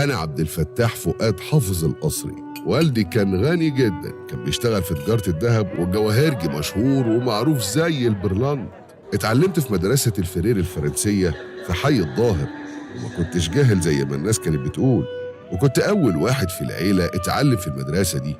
أنا عبد الفتاح فؤاد حافظ القصري. والدي كان غني جدا، كان بيشتغل في تجارة الذهب والجواهرجي مشهور ومعروف زي البرلاند. اتعلمت في مدرسة الفرير الفرنسية في حي الظاهر، وما كنتش جاهل زي ما الناس كانت بتقول، وكنت أول واحد في العيلة اتعلم في المدرسة دي.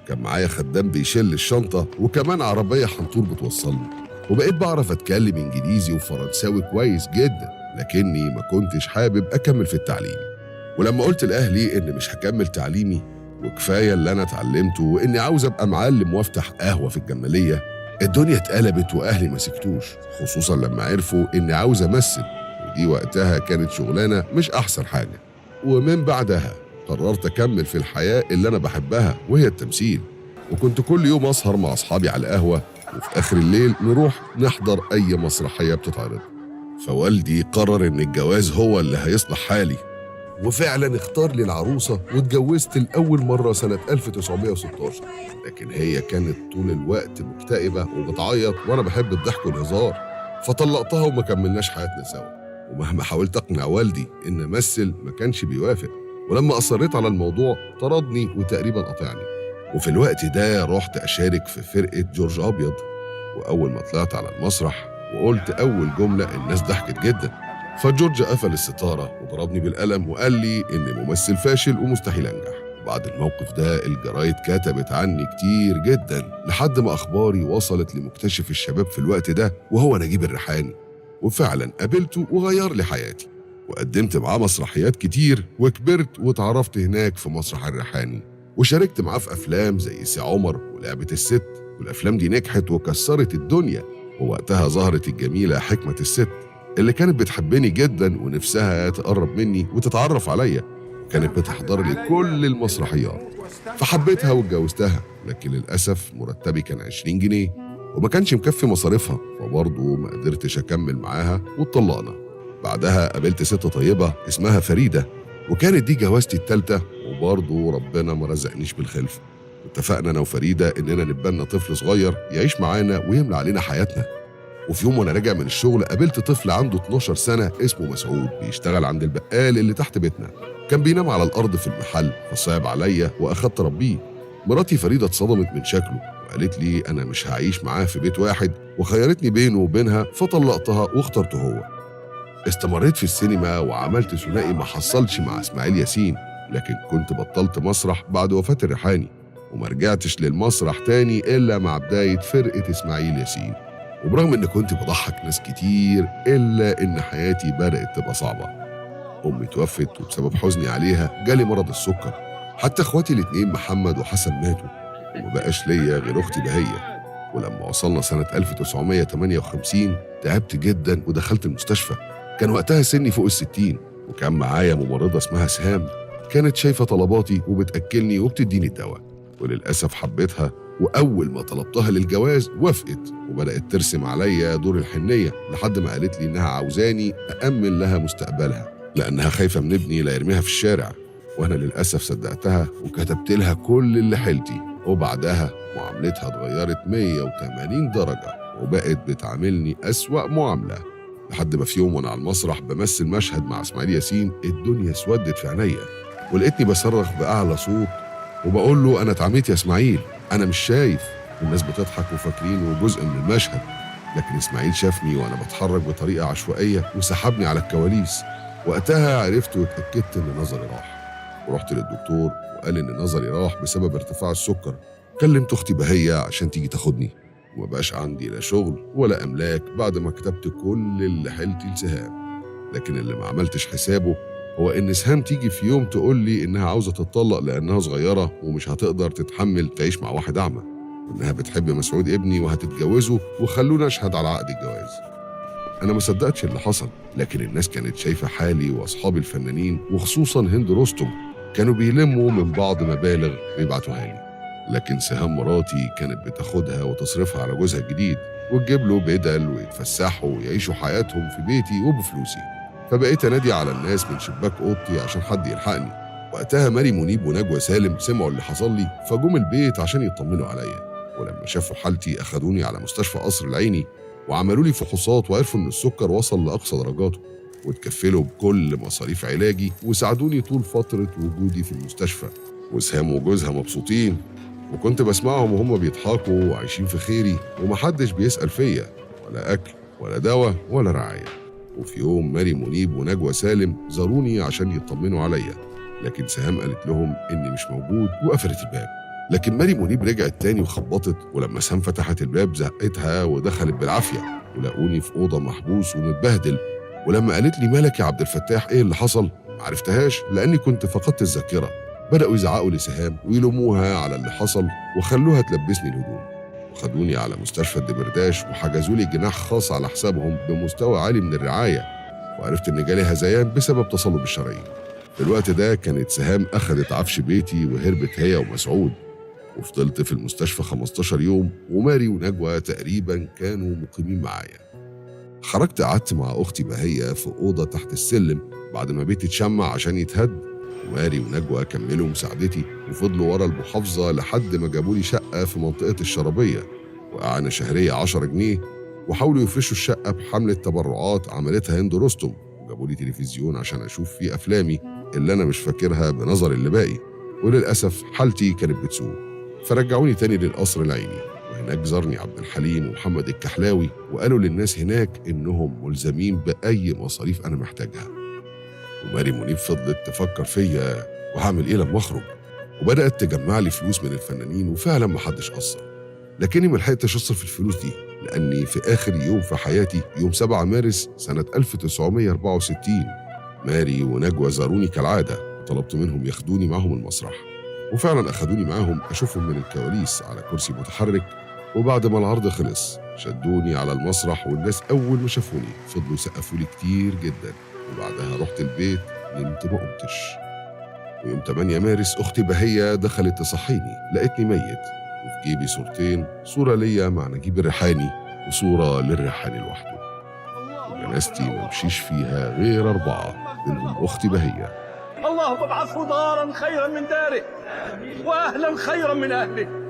وكان معايا خدام بيشيل الشنطة وكمان عربية حنطور بتوصلني، وبقيت بعرف أتكلم إنجليزي وفرنساوي كويس جدا، لكني ما كنتش حابب أكمل في التعليم. ولما قلت لأهلي إن مش هكمل تعليمي وكفاية اللي أنا اتعلمته وإني عاوز أبقى معلم وافتح قهوة في الجمالية، الدنيا اتقلبت وأهلي ما سكتوش، خصوصا لما عرفوا إني عاوز أمثل، ودي وقتها كانت شغلانة مش أحسن حاجة. ومن بعدها قررت أكمل في الحياة اللي أنا بحبها وهي التمثيل، وكنت كل يوم أسهر مع أصحابي على القهوة، وفي آخر الليل نروح نحضر أي مسرحية بتتعرض. فوالدي قرر إن الجواز هو اللي هيصلح حالي، وفعلا اختار لي العروسة واتجوزت لأول مرة سنة 1916. لكن هي كانت طول الوقت مكتئبة وبتعيط وأنا بحب الضحك والهزار، فطلقتها وما كملناش حياتنا سوا. ومهما حاولت أقنع والدي إن أمثل ما كانش بيوافق، ولما أصريت على الموضوع طردني وتقريبا قطعني. وفي الوقت ده رحت أشارك في فرقة جورج أبيض، وأول ما طلعت على المسرح وقلت أول جملة الناس ضحكت جدا، فجورج قفل الستارة وضربني بالقلم وقال لي إني ممثل فاشل ومستحيل أنجح. وبعد الموقف ده الجرايد كتبت عني كتير جدا، لحد ما أخباري وصلت لمكتشف الشباب في الوقت ده وهو نجيب الريحاني، وفعلا قابلته وغير لي حياتي، وقدمت معاه مسرحيات كتير وكبرت واتعرفت هناك في مسرح الريحاني، وشاركت معاه في أفلام زي سي عمر ولعبة الست، والأفلام دي نجحت وكسرت الدنيا. ووقتها ظهرت الجميلة حكمة الست اللي كانت بتحبني جدا ونفسها تقرب مني وتتعرف عليا، كانت بتحضر لي كل المسرحيات، فحبيتها واتجوزتها. لكن للأسف مرتبي كان 20 جنيه وما كانش مكفي مصاريفها، فبرضه ما قدرتش أكمل معاها واتطلقنا. بعدها قابلت ست طيبة اسمها فريدة، وكانت دي جوازتي التالتة، وبرضه ربنا ما رزقنيش بالخلفة. اتفقنا أنا وفريدة إننا نتبنى طفل صغير يعيش معانا ويملى علينا حياتنا. وفي يوم وانا راجع من الشغل قابلت طفل عنده 12 سنة اسمه مسعود، بيشتغل عند البقال اللي تحت بيتنا، كان بينام على الأرض في المحل، فصعب عليا وأخدت ربيه. مراتي فريدة اتصدمت من شكله وقالت لي أنا مش هعيش معاه في بيت واحد، وخيرتني بينه وبينها، فطلقتها واخترته هو. استمريت في السينما وعملت ثنائي ما حصلش مع إسماعيل ياسين، لكن كنت بطلت مسرح بعد وفاة الريحاني، وما رجعتش للمسرح تاني إلا مع بداية فرقة إسماعيل ياسين. وبرغم إن كنت بضحك ناس كتير، إلا إن حياتي بدأت تبقى صعبة. أمي توفت وبسبب حزني عليها جالي مرض السكر، حتى إخواتي الاتنين محمد وحسن ماتوا، وما بقاش ليا غير أختي بهية. ولما وصلنا سنة 1958 تعبت جدا ودخلت المستشفى، كان وقتها سني فوق ال60، وكان معايا ممرضة اسمها سهام، كانت شايفة طلباتي وبتأكلني وبتديني الدواء، وللأسف حبيتها، وأول ما طلبتها للجواز وافقت وبدأت ترسم عليا دور الحنية، لحد ما قالت لي إنها عاوزاني أأمن لها مستقبلها لأنها خايفة من ابني لا يرميها في الشارع. وأنا للأسف صدقتها وكتبت لها كل اللي حيلتي، وبعدها معاملتها اتغيرت 180 درجة وبقت بتعاملني أسوأ معاملة، لحد ما في يوم وأنا على المسرح بمثل مشهد مع إسماعيل ياسين الدنيا اسودت في عينيا، ولقيتني بصرخ بأعلى صوت وبقول له أنا اتعميت يا إسماعيل، أنا مش شايف. الناس بتضحك وفاكرينه جزء من المشهد، لكن إسماعيل شافني وأنا بتحرك بطريقة عشوائية وسحبني على الكواليس. وقتها عرفت واتأكدت إن نظري راح، ورحت للدكتور وقال إن نظري راح بسبب ارتفاع السكر. كلمت أختي بهية عشان تيجي تاخدني، وما بقاش عندي لا شغل ولا أملاك بعد ما كتبت كل اللي حيلتي لسهام. لكن اللي ما عملتش حسابه هو إن سهام تيجي في يوم تقول لي إنها عاوزة تتطلق لأنها صغيرة ومش هتقدر تتحمل تعيش مع واحد أعمى، وإنها بتحب مسعود ابني وهتتجوزه، وخلونا أشهد على عقد الجواز. أنا ما صدقتش اللي حصل، لكن الناس كانت شايفة حالي، وأصحابي الفنانين وخصوصا هند رستم كانوا بيلموا من بعض مبالغ ويبعتوها لي، لكن سهام مراتي كانت بتاخدها وتصرفها على جوزها الجديد وتجيب له بدل ويتفسحوا ويعيشوا حياتهم في بيتي وبفلوسي. فبقيت انادي على الناس من شباك اوضتي عشان حد يلحقني. وقتها ماري منيب ونجوى سالم سمعوا اللي حصل لي، فجم البيت عشان يطمنوا عليا، ولما شافوا حالتي اخدوني على مستشفى قصر العيني وعملوا لي فحوصات، وعرفوا ان السكر وصل لاقصى درجاته. وتكفلوا بكل مصاريف علاجي وساعدوني طول فترة وجودي في المستشفى. وسهام وجوزها مبسوطين، وكنت بسمعهم وهم بيضحكوا وعايشين في خيري، ومحدش بيسأل فيا، ولا أكل ولا دواء ولا رعاية. وفي يوم ماري منيب ونجوى سالم زاروني عشان يطمنوا عليا، لكن سهام قالت لهم إني مش موجود وقفلت الباب. لكن ماري منيب رجعت تاني وخبطت، ولما سهام فتحت الباب زقتها ودخلت بالعافية، ولقوني في أوضة محبوس ومتبهدل. ولما قالت لي مالك يا عبد الفتاح إيه اللي حصل؟ معرفتهاش لأني كنت فقدت الذاكرة. بدأوا يزعقوا لسهام ويلوموها على اللي حصل وخلوها تلبسني الهدوم، وخدوني على مستشفى الدمرداش وحجزوا لي جناح خاص على حسابهم بمستوى عالي من الرعاية. وعرفت إن جالي هذيان بسبب تصلب الشرايين. في الوقت ده كانت سهام أخدت عفش بيتي وهربت هي ومسعود، وفضلت في المستشفى 15 يوم، وماري ونجوى تقريبا كانوا مقيمين معايا. خرجت قعدت مع أختي بهية في أوضة تحت السلم بعد ما بيتي اتشمع عشان يتهد، وماري ونجوى كملوا مساعدتي وفضلوا ورا المحافظة لحد ما جابوا لي شقة في منطقة الشرابية، وإعانة شهرية 10 جنيه، وحاولوا يفرشوا الشقة بحملة تبرعات عملتها هند رستم، وجابوا لي تلفزيون عشان أشوف فيه أفلامي اللي أنا مش فاكرها بنظر اللي باقي. وللأسف حالتي كانت بتسوء، فرجعوني تاني للقصر العيني، وهناك زارني عبد الحليم ومحمد الكحلاوي، وقالوا للناس هناك إنهم ملزمين بأي مصاريف أنا محتاجها. وماري منيب فضلت تفكر فيا وهعمل إيه لما أخرج، وبدأت تجمع لي فلوس من الفنانين، وفعلا محدش قصر، لكني ملحقتش أصرف الفلوس دي، لأني في آخر يوم في حياتي يوم 7 مارس سنة 1964 ماري ونجوى زاروني كالعادة، وطلبت منهم ياخدوني معهم المسرح، وفعلا أخدوني معاهم أشوفهم من الكواليس على كرسي متحرك. وبعد ما العرض خلص شدوني على المسرح، والناس أول ما شافوني فضلوا سقفوا لي كتير جدا، وبعدها رحت البيت نمت ما قمتش. ويوم 8 مارس أختي بهية دخلت تصحيني، لقيتني ميت، وفي جيبي صورتين، صورة ليا مع نجيب الريحاني وصورة للريحاني لوحده، وجنازتي ما مشيش فيها غير 4 منهم أختي بهية. اللهم ابعثه دارا خيرا من داره واهلا خيرا من اهله.